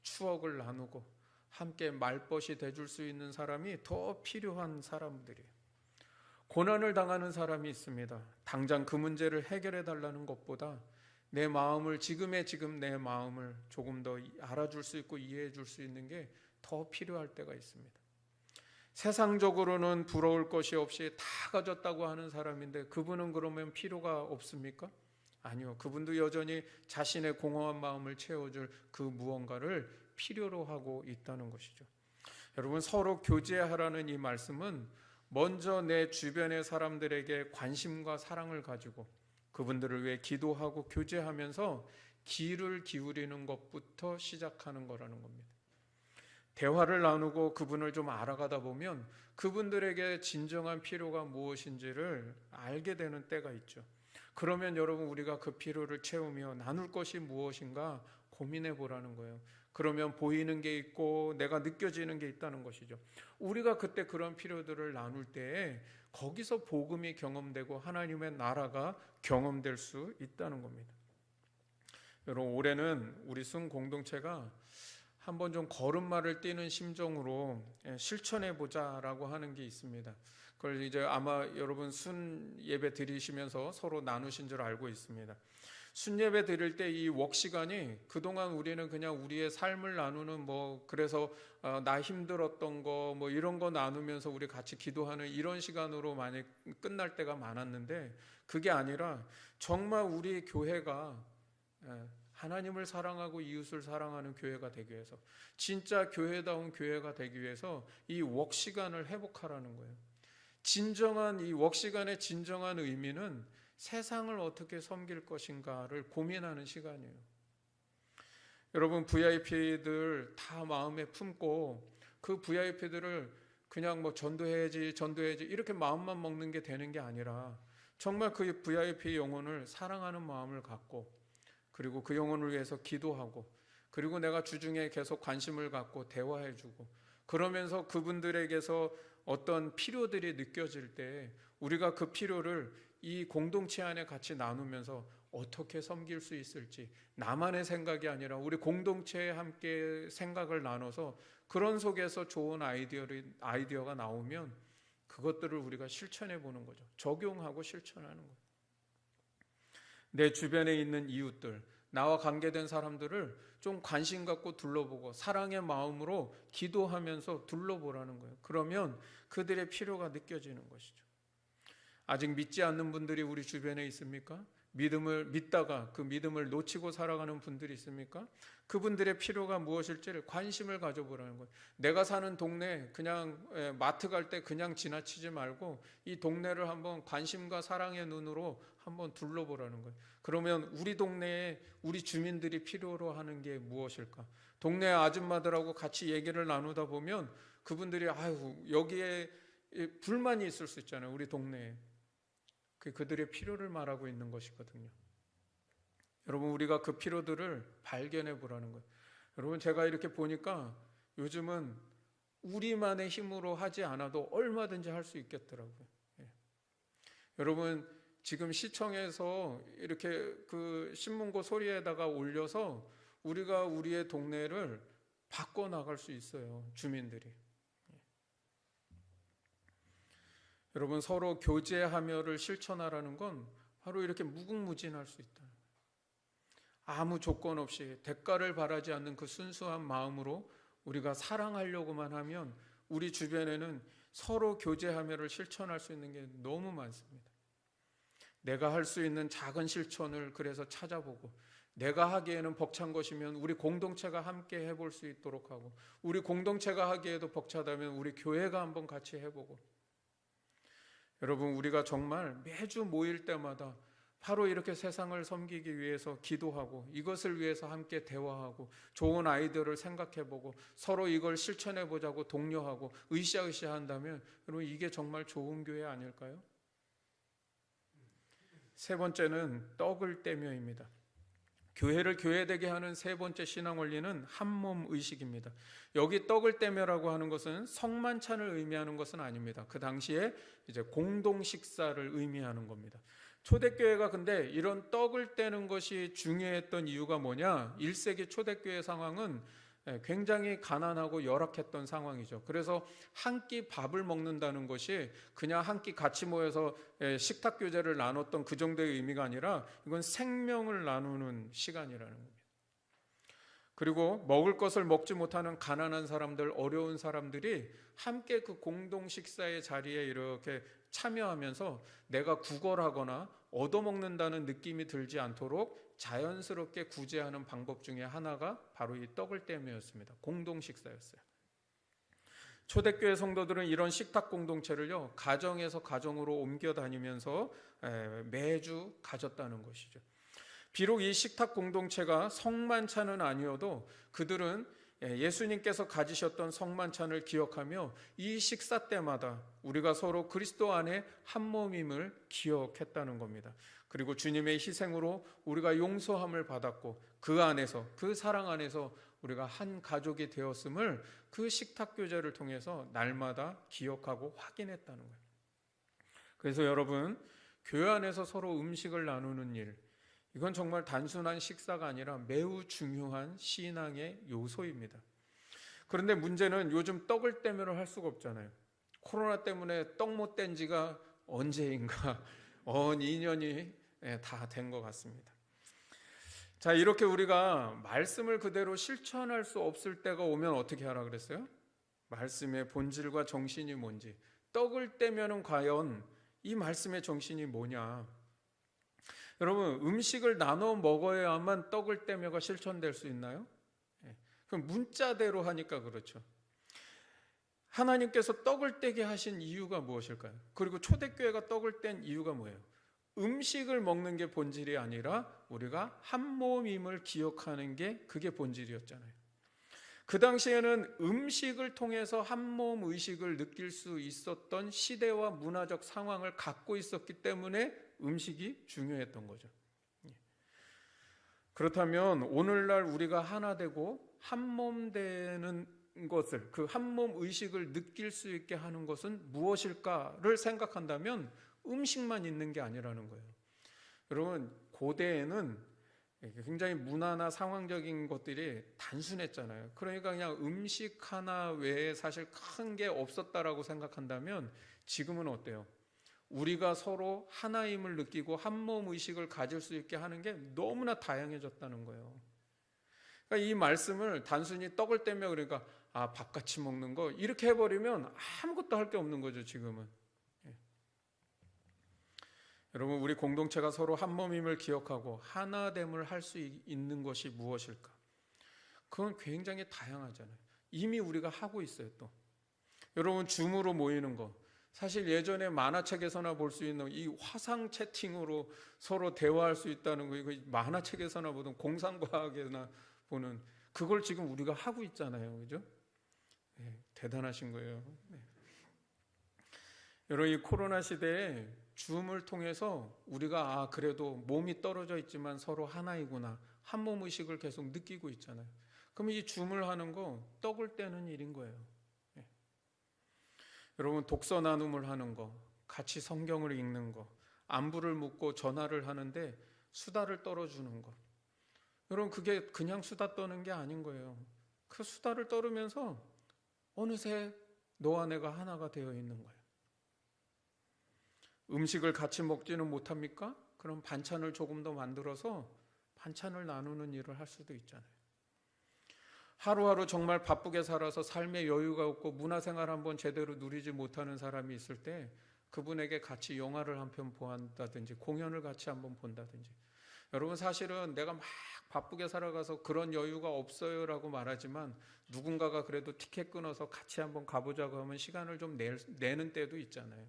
추억을 나누고 함께 말벗이 돼줄 수 있는 사람이 더 필요한 사람들이에요. 고난을 당하는 사람이 있습니다. 당장 그 문제를 해결해 달라는 것보다 내 마음을 지금 내 마음을 조금 더 알아줄 수 있고 이해해 줄 수 있는 게 더 필요할 때가 있습니다. 세상적으로는 부러울 것이 없이 다 가졌다고 하는 사람인데 그분은 그러면 필요가 없습니까? 아니요. 그분도 여전히 자신의 공허한 마음을 채워줄 그 무언가를 필요로 하고 있다는 것이죠. 여러분, 서로 교제하라는 이 말씀은 먼저 내 주변의 사람들에게 관심과 사랑을 가지고 그분들을 위해 기도하고 교제하면서 귀를 기울이는 것부터 시작하는 거라는 겁니다. 대화를 나누고 그분을 좀 알아가다 보면 그분들에게 진정한 필요가 무엇인지를 알게 되는 때가 있죠. 그러면 여러분, 우리가 그 필요를 채우며 나눌 것이 무엇인가 고민해 보라는 거예요. 그러면 보이는 게 있고 내가 느껴지는 게 있다는 것이죠. 우리가 그때 그런 필요들을 나눌 때에 거기서 복음이 경험되고 하나님의 나라가 경험될 수 있다는 겁니다. 여러분, 올해는 우리 순 공동체가 한번 좀 걸음마를 뛰는 심정으로 실천해 보자라고 하는 게 있습니다. 그걸 이제 아마 여러분 순 예배 드리시면서 서로 나누신 줄 알고 있습니다. 순 예배 드릴 때 이 웍 시간이 그동안 우리는 그냥 우리의 삶을 나누는 그래서 나 힘들었던 거 이런 거 나누면서 우리 같이 기도하는 이런 시간으로 많이 끝날 때가 많았는데, 그게 아니라 정말 우리 교회가 하나님을 사랑하고 이웃을 사랑하는 교회가 되기 위해서, 진짜 교회다운 교회가 되기 위해서 이 웍 시간을 회복하라는 거예요. 진정한 이 웍 시간의 진정한 의미는 세상을 어떻게 섬길 것인가를 고민하는 시간이에요. 여러분, VIP들 다 마음에 품고 그 VIP들을 그냥 전도해야지 이렇게 마음만 먹는 게 되는 게 아니라, 정말 그 VIP 영혼을 사랑하는 마음을 갖고, 그리고 그 영혼을 위해서 기도하고, 그리고 내가 주중에 계속 관심을 갖고 대화해주고, 그러면서 그분들에게서 어떤 필요들이 느껴질 때 우리가 그 필요를 이 공동체 안에 같이 나누면서 어떻게 섬길 수 있을지, 나만의 생각이 아니라 우리 공동체에 함께 생각을 나눠서 그런 속에서 좋은 아이디어가 나오면 그것들을 우리가 실천해 보는 거죠. 적용하고 실천하는 거예요. 내 주변에 있는 이웃들, 나와 관계된 사람들을 좀 관심 갖고 둘러보고 사랑의 마음으로 기도하면서 둘러보라는 거예요. 그러면 그들의 필요가 느껴지는 것이죠. 아직 믿지 않는 분들이 우리 주변에 있습니까? 믿음을 믿다가 그 믿음을 놓치고 살아가는 분들이 있습니까? 그분들의 필요가 무엇일지를 관심을 가져보라는 거예요. 내가 사는 동네 그냥 마트 갈 때 그냥 지나치지 말고 이 동네를 한번 관심과 사랑의 눈으로 한번 둘러보라는 거예요. 그러면 우리 동네에 우리 주민들이 필요로 하는 게 무엇일까? 동네 아줌마들하고 같이 얘기를 나누다 보면 그분들이 여기에 불만이 있을 수 있잖아요. 우리 동네에. 그들의 필요를 말하고 있는 것이거든요. 여러분, 우리가 그 필요들을 발견해 보라는 거예요. 여러분, 제가 이렇게 보니까 요즘은 우리만의 힘으로 하지 않아도 얼마든지 할 수 있겠더라고요. 여러분, 지금 시청에서 이렇게 그 신문고 소리에다가 올려서 우리가 우리의 동네를 바꿔 나갈 수 있어요. 주민들이. 여러분, 서로 교제하며를 실천하라는 건 바로 이렇게 무궁무진할 수 있다. 아무 조건 없이 대가를 바라지 않는 그 순수한 마음으로 우리가 사랑하려고만 하면 우리 주변에는 서로 교제하며를 실천할 수 있는 게 너무 많습니다. 내가 할 수 있는 작은 실천을 그래서 찾아보고, 내가 하기에는 벅찬 것이면 우리 공동체가 함께 해볼 수 있도록 하고, 우리 공동체가 하기에도 벅차다면 우리 교회가 한번 같이 해보고, 여러분, 우리가 정말 매주 모일 때마다 바로 이렇게 세상을 섬기기 위해서 기도하고, 이것을 위해서 함께 대화하고, 좋은 아이디어를 생각해보고, 서로 이걸 실천해보자고 독려하고 으쌰으쌰 한다면 여러분, 이게 정말 좋은 교회 아닐까요? 세 번째는 떡을 떼며입니다. 교회를 교회되게 하는 세 번째 신앙 원리는 한몸 의식입니다. 여기 떡을 떼며라고 하는 것은 성만찬을 의미하는 것은 아닙니다. 그 당시에 이제 공동 식사를 의미하는 겁니다. 초대교회가 근데 이런 떡을 떼는 것이 중요했던 이유가 뭐냐? 1세기 초대교회 상황은 굉장히 가난하고 열악했던 상황이죠. 그래서 한 끼 밥을 먹는다는 것이 그냥 한 끼 같이 모여서 식탁 교제를 나눴던 그 정도의 의미가 아니라 이건 생명을 나누는 시간이라는 겁니다. 그리고 먹을 것을 먹지 못하는 가난한 사람들, 어려운 사람들이 함께 그 공동 식사의 자리에 이렇게 참여하면서 내가 구걸하거나 얻어먹는다는 느낌이 들지 않도록 자연스럽게 구제하는 방법 중에 하나가 바로 이 떡을 떼며였습니다. 공동 식사였어요. 초대교회 성도들은 이런 식탁 공동체를요, 가정에서 가정으로 옮겨 다니면서 매주 가졌다는 것이죠. 비록 이 식탁 공동체가 성만찬은 아니어도 그들은 예수님께서 가지셨던 성만찬을 기억하며 이 식사 때마다 우리가 서로 그리스도 안에 한 몸임을 기억했다는 겁니다. 그리고 주님의 희생으로 우리가 용서함을 받았고 그 안에서, 그 사랑 안에서 우리가 한 가족이 되었음을 그 식탁 교제를 통해서 날마다 기억하고 확인했다는 거예요. 그래서 여러분, 교회 안에서 서로 음식을 나누는 일, 이건 정말 단순한 식사가 아니라 매우 중요한 신앙의 요소입니다. 그런데 문제는 요즘 떡을 떼면을 할 수가 없잖아요. 코로나 때문에 떡 못 뗀 지가 언제인가 2년이 다 된 것 같습니다. 자, 이렇게 우리가 말씀을 그대로 실천할 수 없을 때가 오면 어떻게 하라 그랬어요? 말씀의 본질과 정신이 뭔지, 떡을 떼면은 과연 이 말씀의 정신이 뭐냐? 여러분, 음식을 나눠 먹어야만 떡을 떼며가 실천될 수 있나요? 그럼 문자대로 하니까 그렇죠. 하나님께서 떡을 떼게 하신 이유가 무엇일까요? 그리고 초대교회가 떡을 뗀 이유가 뭐예요? 음식을 먹는 게 본질이 아니라 우리가 한 몸임을 기억하는 게 그게 본질이었잖아요. 그 당시에는 음식을 통해서 한 몸 의식을 느낄 수 있었던 시대와 문화적 상황을 갖고 있었기 때문에 음식이 중요했던 거죠. 그렇다면 오늘날 우리가 하나 되고 한 몸 되는 것을, 그 한 몸 의식을 느낄 수 있게 하는 것은 무엇일까를 생각한다면 음식만 있는 게 아니라는 거예요. 여러분, 고대에는 굉장히 문화나 상황적인 것들이 단순했잖아요. 그러니까 그냥 음식 하나 외에 사실 큰 게 없었다라고 생각한다면 지금은 어때요? 우리가 서로 하나임을 느끼고 한 몸 의식을 가질 수 있게 하는 게 너무나 다양해졌다는 거예요. 그러니까 이 말씀을 단순히 떡을 떼며 그러니까 밥 같이 먹는 거 이렇게 해버리면 아무것도 할 게 없는 거죠, 지금은. 여러분, 우리 공동체가 서로 한 몸임을 기억하고 하나됨을 할 수 있는 것이 무엇일까? 그건 굉장히 다양하잖아요. 이미 우리가 하고 있어요. 또 여러분, 줌으로 모이는 거, 사실 예전에 만화책에서나 볼 수 있는 이 화상 채팅으로 서로 대화할 수 있다는 거, 이거 만화책에서나 보던 공상과학에나 보는 그걸 지금 우리가 하고 있잖아요. 그죠? 네, 대단하신 거예요. 네. 여러분, 이 코로나 시대에 줌을 통해서 우리가 그래도 몸이 떨어져 있지만 서로 하나이구나, 한 몸 의식을 계속 느끼고 있잖아요. 그럼 이 줌을 하는 거 떡을 떼는 일인 거예요. 네. 여러분, 독서 나눔을 하는 거, 같이 성경을 읽는 거, 안부를 묻고 전화를 하는데 수다를 떨어주는 거, 여러분, 그게 그냥 수다 떠는 게 아닌 거예요. 그 수다를 떨으면서 어느새 너와 내가 하나가 되어 있는 거예요. 음식을 같이 먹지는 못합니까? 그럼 반찬을 조금 더 만들어서 반찬을 나누는 일을 할 수도 있잖아요. 하루하루 정말 바쁘게 살아서 삶의 여유가 없고 문화생활 한번 제대로 누리지 못하는 사람이 있을 때 그분에게 같이 영화를 한 편 보한다든지 공연을 같이 한번 본다든지. 여러분, 사실은 내가 막 바쁘게 살아가서 그런 여유가 없어요라고 말하지만 누군가가 그래도 티켓 끊어서 같이 한번 가보자고 하면 시간을 좀 내는 때도 있잖아요.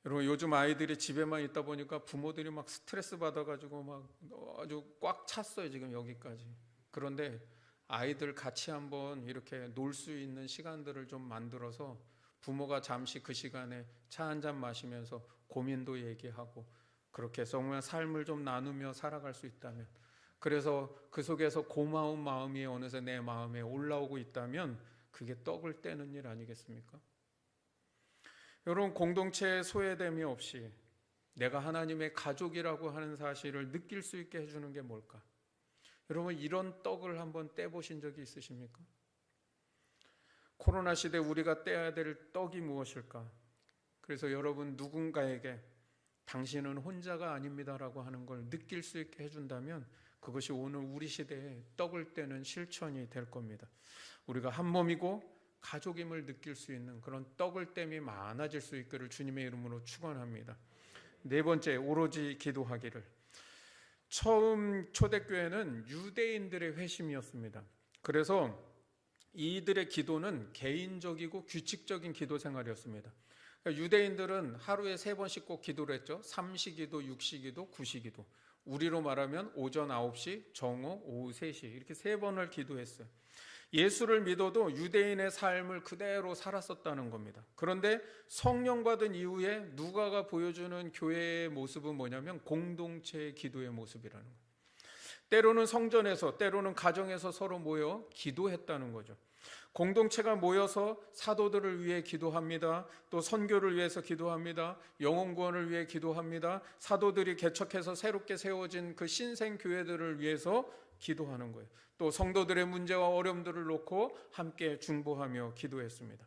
여러분, 요즘 아이들이 집에만 있다 보니까 부모들이 막 스트레스 받아가지고 막 아주 꽉 찼어요, 지금 여기까지. 그런데 아이들 같이 한번 이렇게 놀 수 있는 시간들을 좀 만들어서 부모가 잠시 그 시간에 차 한잔 마시면서 고민도 얘기하고 그렇게 해서 정말 삶을 좀 나누며 살아갈 수 있다면, 그래서 그 속에서 고마운 마음이 어느새 내 마음에 올라오고 있다면 그게 떡을 떼는 일 아니겠습니까? 여러분, 공동체에 소외됨이 없이 내가 하나님의 가족이라고 하는 사실을 느낄 수 있게 해주는 게 뭘까? 여러분, 이런 떡을 한번 떼보신 적이 있으십니까? 코로나 시대 우리가 떼야 될 떡이 무엇일까? 그래서 여러분, 누군가에게 당신은 혼자가 아닙니다라고 하는 걸 느낄 수 있게 해준다면 그것이 오늘 우리 시대에 떡을 떼는 실천이 될 겁니다. 우리가 한 몸이고 가족임을 느낄 수 있는 그런 떡을 땜이 많아질 수 있기를 주님의 이름으로 축원합니다. 네 번째, 오로지 기도하기를. 처음 초대교회는 유대인들의 회심이었습니다. 그래서 이들의 기도는 개인적이고 규칙적인 기도 생활이었습니다. 그러니까 유대인들은 하루에 3번씩 꼭 기도를 했죠. 삼시기도, 육시기도, 구시기도. 우리로 말하면 오전 9시, 정오, 오후 3시 이렇게 3번을 기도했어요. 예수를 믿어도 유대인의 삶을 그대로 살았었다는 겁니다. 그런데 성령 받은 이후에 누가가 보여주는 교회의 모습은 뭐냐면 공동체의 기도의 모습이라는 거예요. 때로는 성전에서, 때로는 가정에서 서로 모여 기도했다는 거죠. 공동체가 모여서 사도들을 위해 기도합니다. 또 선교를 위해서 기도합니다. 영혼 구원을 위해 기도합니다. 사도들이 개척해서 새롭게 세워진 그 신생 교회들을 위해서 기도하는 거예요. 또 성도들의 문제와 어려움들을 놓고 함께 중보하며 기도했습니다.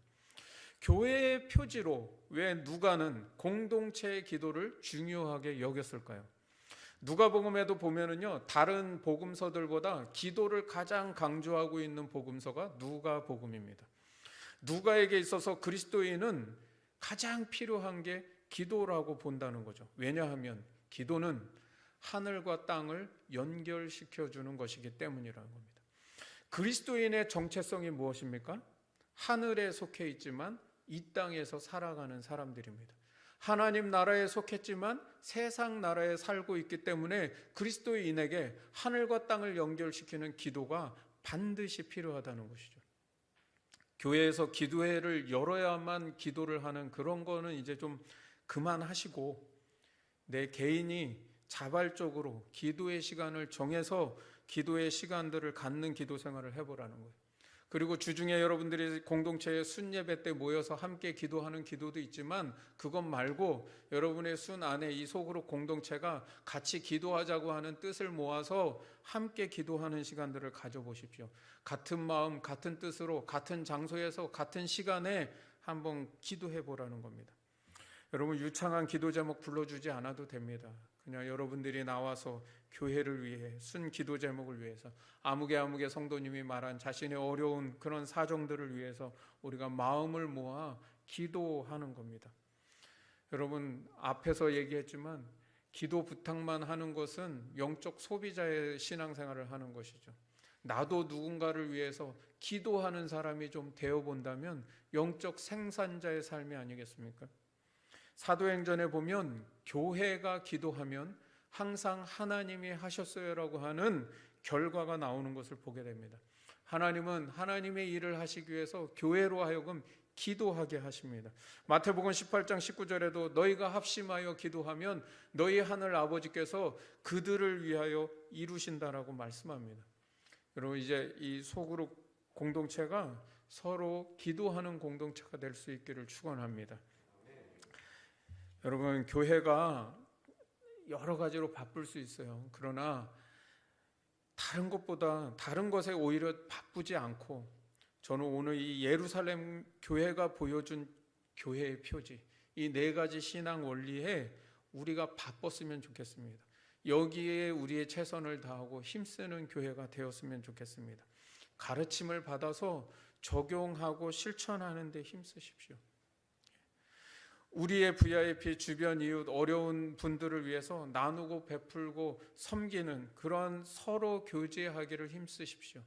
교회의 표지로 왜 누가는 공동체의 기도를 중요하게 여겼을까요? 누가복음에도 보면은요, 다른 복음서들보다 기도를 가장 강조하고 있는 복음서가 누가복음입니다. 누가에게 있어서 그리스도인은 가장 필요한 게 기도라고 본다는 거죠. 왜냐하면 기도는 하늘과 땅을 연결시켜 주는 것이기 때문이라는 겁니다. 그리스도인의 정체성이 무엇입니까? 하늘에 속해 있지만 이 땅에서 살아가는 사람들입니다. 하나님 나라에 속했지만 세상 나라에 살고 있기 때문에 그리스도인에게 하늘과 땅을 연결시키는 기도가 반드시 필요하다는 것이죠. 교회에서 기도회를 열어야만 기도를 하는 그런 거는 이제 좀 그만하시고 내 개인이 자발적으로 기도의 시간을 정해서 기도의 시간들을 갖는 기도 생활을 해보라는 거예요. 그리고 주중에 여러분들이 공동체의 순예배 때 모여서 함께 기도하는 기도도 있지만 그것 말고 여러분의 순 안에 이 소그룹 공동체가 같이 기도하자고 하는 뜻을 모아서 함께 기도하는 시간들을 가져보십시오. 같은 마음, 같은 뜻으로 같은 장소에서 같은 시간에 한번 기도해 보라는 겁니다. 여러분 유창한 기도 제목 불러주지 않아도 됩니다. 그냥 여러분들이 나와서 교회를 위해 순 기도 제목을 위해서 아무개 성도님이 말한 자신의 어려운 그런 사정들을 위해서 우리가 마음을 모아 기도하는 겁니다. 여러분 앞에서 얘기했지만 기도 부탁만 하는 것은 영적 소비자의 신앙생활을 하는 것이죠. 나도 누군가를 위해서 기도하는 사람이 좀 되어본다면 영적 생산자의 삶이 아니겠습니까? 사도행전에 보면 교회가 기도하면 항상 하나님이 하셨어요라고 하는 결과가 나오는 것을 보게 됩니다. 하나님은 하나님의 일을 하시기 위해서 교회로 하여금 기도하게 하십니다. 마태복음 18장 19절에도 너희가 합심하여 기도하면 너희 하늘 아버지께서 그들을 위하여 이루신다라고 말씀합니다. 여러분 이제 이 소그룹 공동체가 서로 기도하는 공동체가 될 수 있기를 축원합니다. 여러분 교회가 여러 가지로 바쁠 수 있어요. 그러나 다른 것보다 다른 것에 오히려 바쁘지 않고 저는 오늘 이 예루살렘 교회가 보여준 교회의 표지 이 네 가지 신앙 원리에 우리가 바빴으면 좋겠습니다. 여기에 우리의 최선을 다하고 힘쓰는 교회가 되었으면 좋겠습니다. 가르침을 받아서 적용하고 실천하는 데 힘쓰십시오. 우리의 VIP 주변 이웃 어려운 분들을 위해서 나누고 베풀고 섬기는 그런 서로 교제하기를 힘쓰십시오.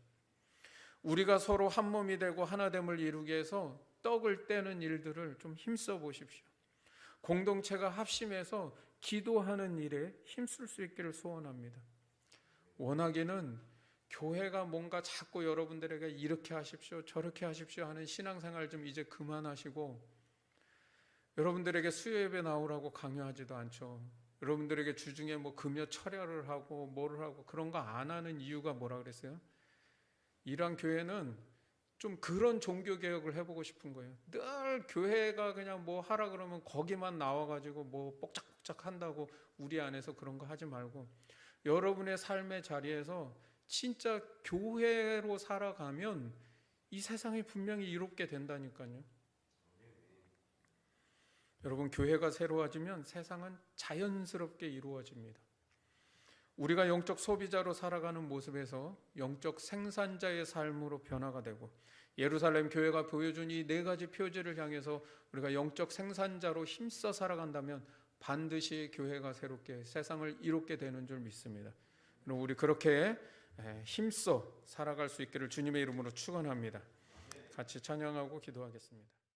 우리가 서로 한 몸이 되고 하나됨을 이루기 위해서 떡을 떼는 일들을 좀 힘써 보십시오. 공동체가 합심해서 기도하는 일에 힘쓸 수 있기를 소원합니다. 원하기는 교회가 뭔가 자꾸 여러분들에게 이렇게 하십시오 저렇게 하십시오 하는 신앙생활 좀 이제 그만하시고 여러분들에게 수요예배 나오라고 강요하지도 않죠. 여러분들에게 주중에 뭐 금요 철야를 하고 뭐를 하고 그런 거 안 하는 이유가 뭐라 그랬어요? 이런 교회는 좀 그런 종교개혁을 해보고 싶은 거예요. 늘 교회가 그냥 뭐 하라 그러면 거기만 나와가지고 뭐 뽁짝뽁짝 한다고 우리 안에서 그런 거 하지 말고 여러분의 삶의 자리에서 진짜 교회로 살아가면 이 세상이 분명히 이롭게 된다니까요. 여러분 교회가 새로워지면 세상은 자연스럽게 이루어집니다. 우리가 영적 소비자로 살아가는 모습에서 영적 생산자의 삶으로 변화가 되고 예루살렘 교회가 보여준 이 네 가지 표지를 향해서 우리가 영적 생산자로 힘써 살아간다면 반드시 교회가 새롭게 세상을 이롭게 되는 줄 믿습니다. 그럼 우리 그렇게 힘써 살아갈 수 있기를 주님의 이름으로 축원합니다. 같이 찬양하고 기도하겠습니다.